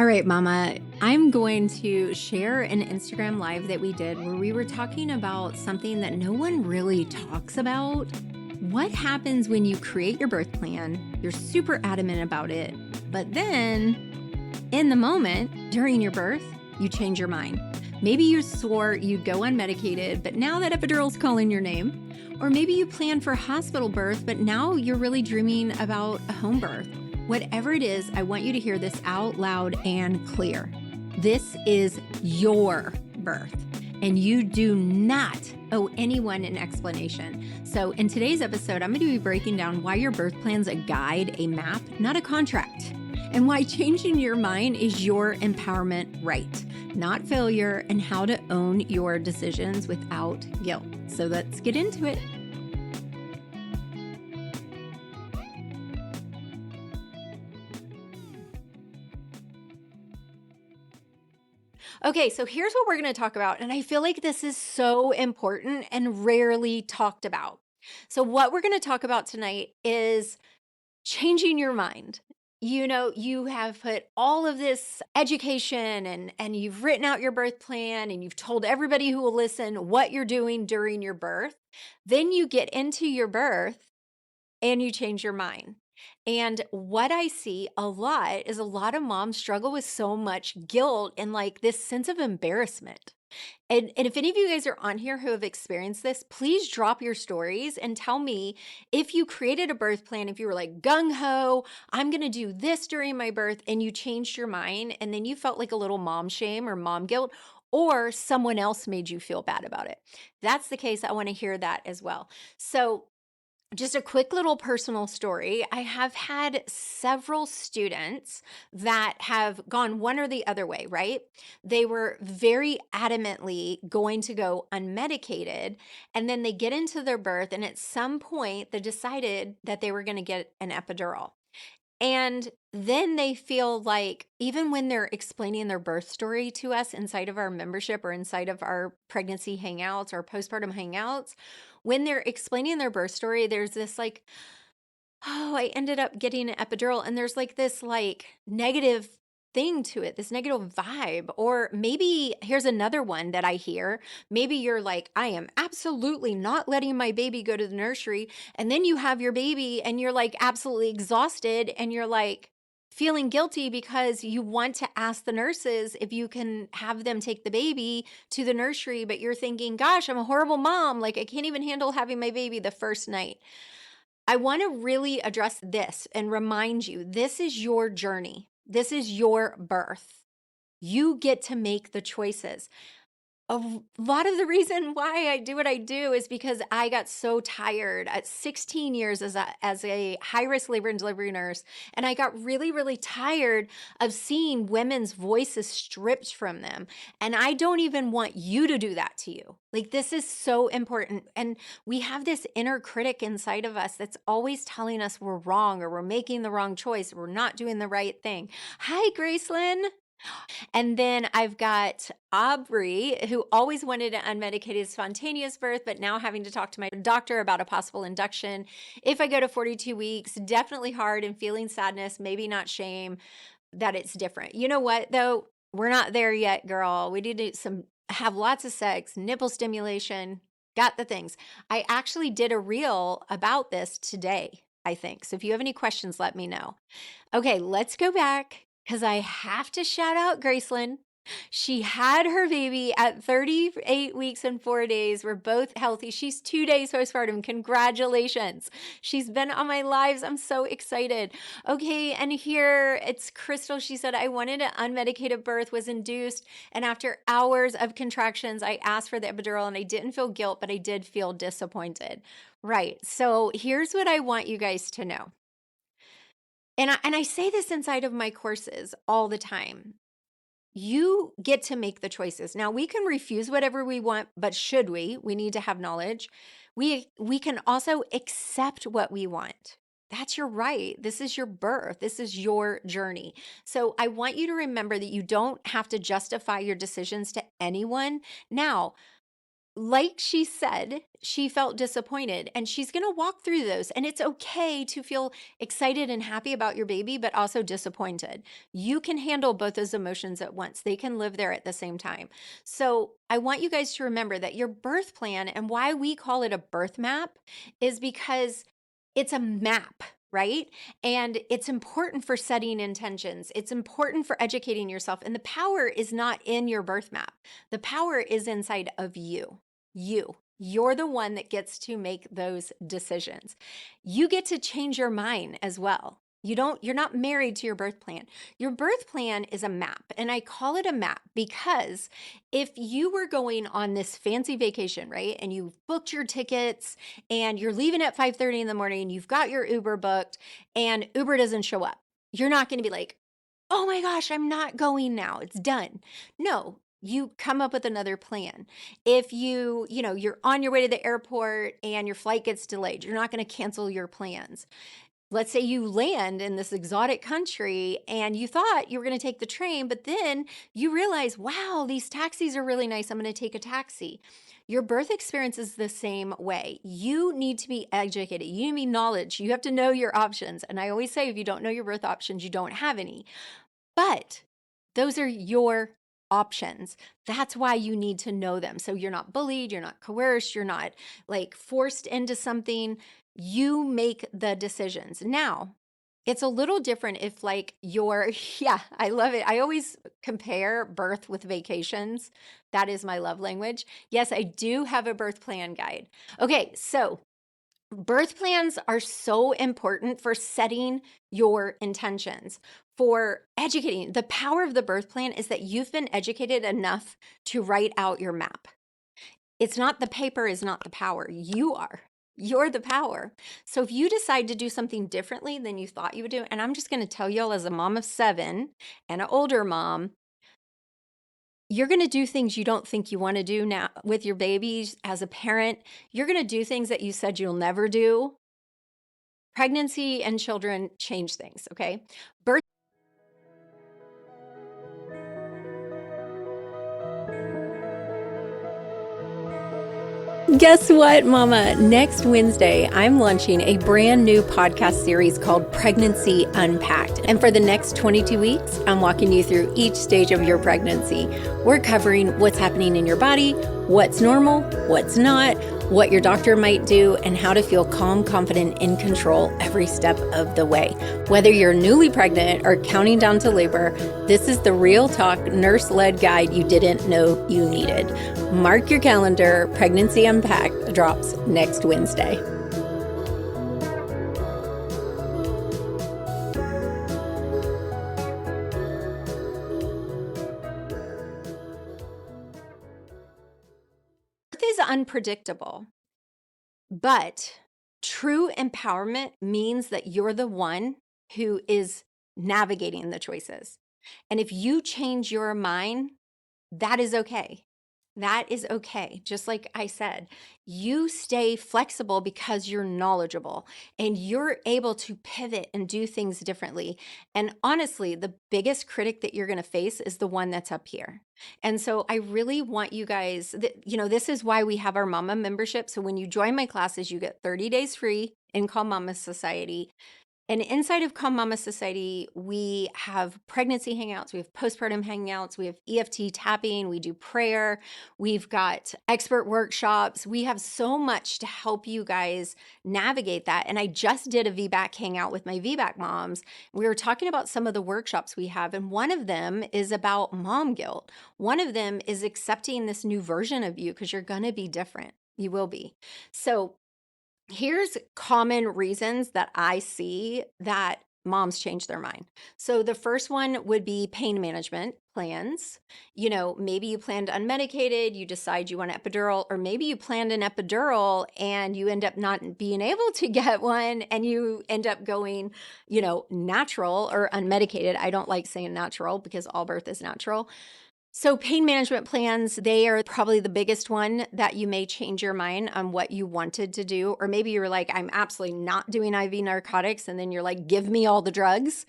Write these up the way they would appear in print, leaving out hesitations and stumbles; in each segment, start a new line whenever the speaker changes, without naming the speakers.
All right, Mama, I'm going to share an Instagram live that we did where we were talking about something that no one really talks about. What happens when you create your birth plan? You're super adamant about it, but then in the moment during your birth, you change your mind. Maybe you swore you'd go unmedicated, but now that epidural's calling your name. Or maybe you planned for hospital birth, but now you're really dreaming about a home birth. Whatever it is, I want you to hear this out loud and clear. This is your birth, and you do not owe anyone an explanation. So in today's episode, I'm going to be breaking down why your birth plan's a guide, a map, not a contract, and why changing your mind is your empowerment right, not failure, and how to own your decisions without guilt. So let's get into it. Okay, so here's what we're going to talk about. And I feel like this is so important and rarely talked about. So, what we're going to talk about tonight is changing your mind. You know, you have put all of this education and you've written out your birth plan and you've told everybody who will listen what you're doing during your birth. Then you get into your birth and you change your mind. And what I see a lot is a lot of moms struggle with so much guilt and like this sense of embarrassment. And if any of you guys are on here who have experienced this, please drop your stories and tell me if you created a birth plan, if you were like gung ho, I'm going to do this during my birth, and you changed your mind and then you felt like a little mom shame or mom guilt, or someone else made you feel bad about it. If that's the case, I want to hear that as well. So, just a quick little personal story. I have had several students that have gone one or the other way, right? They were very adamantly going to go unmedicated, and then they get into their birth, and at some point, they decided that they were going to get an epidural. And then they feel like, even when they're explaining their birth story to us inside of our membership or inside of our pregnancy hangouts or postpartum hangouts, when they're explaining their birth story, there's this like, oh, I ended up getting an epidural. And there's like this like negative thing to it, this negative vibe. Or maybe here's another one that I hear. Maybe you're like, I am absolutely not letting my baby go to the nursery. And then you have your baby and you're like absolutely exhausted and you're like feeling guilty because you want to ask the nurses if you can have them take the baby to the nursery, but you're thinking, gosh, I'm a horrible mom. Like I can't even handle having my baby the first night. I want to really address this and remind you, this is your journey. This is your birth. You get to make the choices. A lot of the reason why I do what I do is because I got so tired at 16 years as a high-risk labor and delivery nurse. And I got really, really tired of seeing women's voices stripped from them. And I don't even want you to do that to you. Like, this is so important. And we have this inner critic inside of us that's always telling us we're wrong or we're making the wrong choice, or we're not doing the right thing. Hi, Gracelyn. And then I've got Aubrey, who always wanted an unmedicated spontaneous birth, but now having to talk to my doctor about a possible induction. If I go to 42 weeks, definitely hard and feeling sadness, maybe not shame that it's different. You know what, though? We're not there yet, girl. We need to have lots of sex, nipple stimulation, got the things. I actually did a reel about this today, I think. So if you have any questions, let me know. Okay, let's go back because I have to shout out Gracelyn. She had her baby at 38 weeks and 4 days. We're both healthy. She's 2 days postpartum. Congratulations. She's been on my lives. I'm so excited. Okay, and here it's Crystal. She said, I wanted an unmedicated birth, was induced, and after hours of contractions, I asked for the epidural and I didn't feel guilt, but I did feel disappointed. Right. So here's what I want you guys to know. And I say this inside of my courses all the time. You get to make the choices. Now, we can refuse whatever we want, but should we? We need to have knowledge. We can also accept what we want. That's your right. This is your birth. This is your journey. So I want you to remember that you don't have to justify your decisions to anyone. Now, like she said, she felt disappointed, and she's going to walk through those. And it's okay to feel excited and happy about your baby, but also disappointed. You can handle both those emotions at once. They can live there at the same time. So I want you guys to remember that your birth plan, and why we call it a birth map, is because it's a map, right? And it's important for setting intentions. It's important for educating yourself. And the power is not in your birth map. The power is inside of you. You're the one that gets to make those decisions. You get to change your mind as well. You're not married to your birth plan. Your birth plan is a map. And I call it a map because if you were going on this fancy vacation, right? And you booked your tickets and you're leaving at 5:30 in the morning, you've got your Uber booked and Uber doesn't show up. You're not going to be like, oh my gosh, I'm not going now. It's done. No, you come up with another plan. If you're on your way to the airport and your flight gets delayed, you're not going to cancel your plans. Let's say you land in this exotic country and you thought you were going to take the train, but then you realize, wow, these taxis are really nice. I'm going to take a taxi. Your birth experience is the same way. You need to be educated. You need to be knowledge. You have to know your options. And I always say, if you don't know your birth options, you don't have any. But those are your options. That's why you need to know them. So you're not bullied, you're not coerced, you're not like forced into something. You make the decisions. Now, it's a little different if yeah, I love it. I always compare birth with vacations. That is my love language. Yes, I do have a birth plan guide. Okay, so birth plans are so important for setting your intentions, for educating. The power of the birth plan is that you've been educated enough to write out your map. It's not the paper is not the power. You are. You're the power. So if you decide to do something differently than you thought you would do, and I'm just going to tell y'all as a mom of 7 and an older mom, you're going to do things you don't think you want to do now with your babies as a parent. You're going to do things that you said you'll never do. Pregnancy and children change things, okay? Birth. Guess what, Mama? Next Wednesday, I'm launching a brand new podcast series called Pregnancy Unpacked. And for the next 22 weeks, I'm walking you through each stage of your pregnancy. We're covering what's happening in your body, what's normal, what's not, what your doctor might do, and how to feel calm, confident, in control every step of the way. Whether you're newly pregnant or counting down to labor, this is the real talk, nurse-led guide you didn't know you needed. Mark your calendar. Pregnancy Unpacked drops next Wednesday. Birth is unpredictable, but true empowerment means that you're the one who is navigating the choices. And if you change your mind, that is okay. That is okay. Just like I said, you stay flexible because you're knowledgeable and you're able to pivot and do things differently. And honestly, the biggest critic that you're going to face is the one that's up here. And so I really want you guys, this is why we have our Mama membership. So when you join my classes, you get 30 days free in Calm Mama Society. And inside of Calm Mama Society, we have pregnancy hangouts, we have postpartum hangouts, we have EFT tapping, we do prayer, we've got expert workshops. We have so much to help you guys navigate that. And I just did a VBAC hangout with my VBAC moms. We were talking about some of the workshops we have, and one of them is about mom guilt. One of them is accepting this new version of you because you're going to be different. You will be. So here's common reasons that I see that moms change their mind. So the first one would be pain management plans. Maybe you planned unmedicated, you decide you want an epidural, or maybe you planned an epidural and you end up not being able to get one and you end up going, natural or unmedicated. I don't like saying natural because all birth is natural. So pain management plans, they are probably the biggest one that you may change your mind on what you wanted to do. Or maybe you were like, I'm absolutely not doing IV narcotics. And then you're like, give me all the drugs.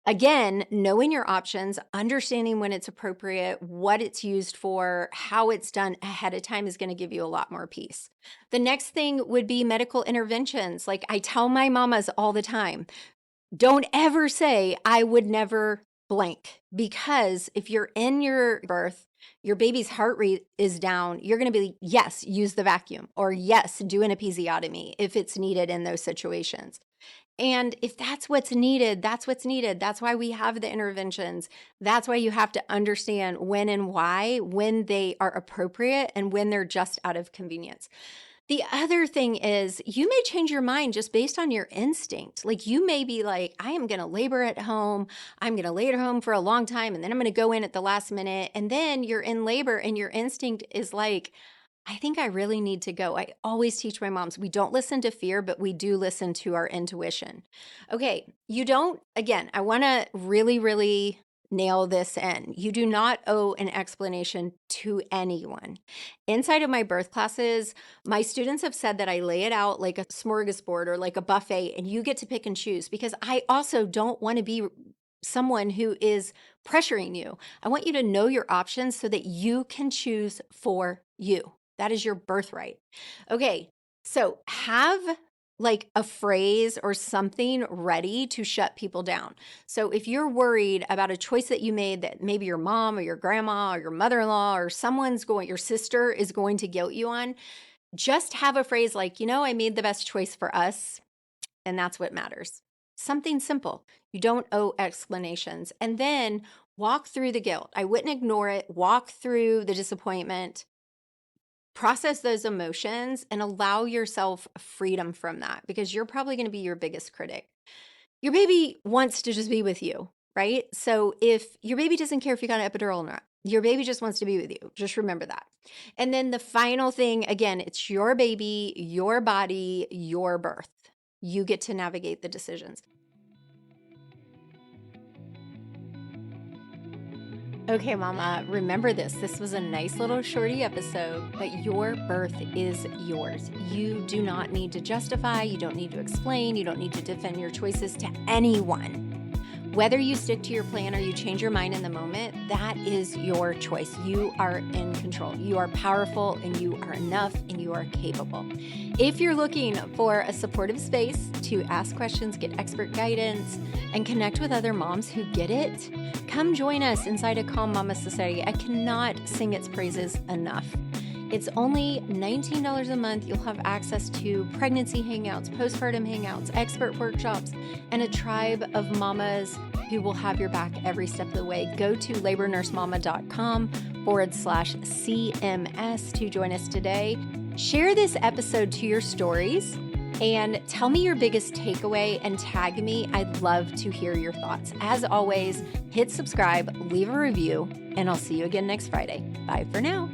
Again, knowing your options, understanding when it's appropriate, what it's used for, how it's done ahead of time is going to give you a lot more peace. The next thing would be medical interventions. Like I tell my mamas all the time, don't ever say, I would never blank, because if you're in your birth, your baby's heart rate is down, you're going to be, yes, use the vacuum, or yes, do an episiotomy if it's needed in those situations. And if that's what's needed, that's what's needed. That's why we have the interventions. That's why you have to understand when and why, when they are appropriate and when they're just out of convenience. The other thing is you may change your mind just based on your instinct. Like you may be like, I am going to labor at home. I'm going to lay at home for a long time. And then I'm going to go in at the last minute. And then you're in labor and your instinct is like, I think I really need to go. I always teach my moms, we don't listen to fear, but we do listen to our intuition. Okay, you don't, again, I want to really, really nail this in. You do not owe an explanation to anyone. Inside of my birth classes, my students have said that I lay it out like a smorgasbord or like a buffet, and you get to pick and choose, because I also don't want to be someone who is pressuring you. I want you to know your options so that you can choose for you. That is your birthright. Okay, so have like a phrase or something ready to shut people down. So if you're worried about a choice that you made that maybe your mom or your grandma or your mother-in-law or your sister is going to guilt you on, just have a phrase like, I made the best choice for us, and that's what matters. Something simple. You don't owe explanations. And then walk through the guilt. I wouldn't ignore it. Walk through the disappointment. Process those emotions and allow yourself freedom from that, because you're probably going to be your biggest critic. Your baby wants to just be with you, right? So if your baby doesn't care if you got an epidural or not, your baby just wants to be with you. Just remember that. And then the final thing, again, it's your baby, your body, your birth. You get to navigate the decisions. Okay, Mama, remember this. This was a nice little shorty episode, but your birth is yours. You do not need to justify, you don't need to explain, you don't need to defend your choices to anyone. Whether you stick to your plan or you change your mind in the moment, that is your choice. You are in control. You are powerful and you are enough and you are capable. If you're looking for a supportive space to ask questions, get expert guidance, and connect with other moms who get it, come join us inside a Calm Mama Society. I cannot sing its praises enough. It's only $19 a month. You'll have access to pregnancy hangouts, postpartum hangouts, expert workshops, and a tribe of mamas who will have your back every step of the way. Go to labornursemama.com/CMS to join us today. Share this episode to your stories and tell me your biggest takeaway and tag me. I'd love to hear your thoughts. As always, hit subscribe, leave a review, and I'll see you again next Friday. Bye for now.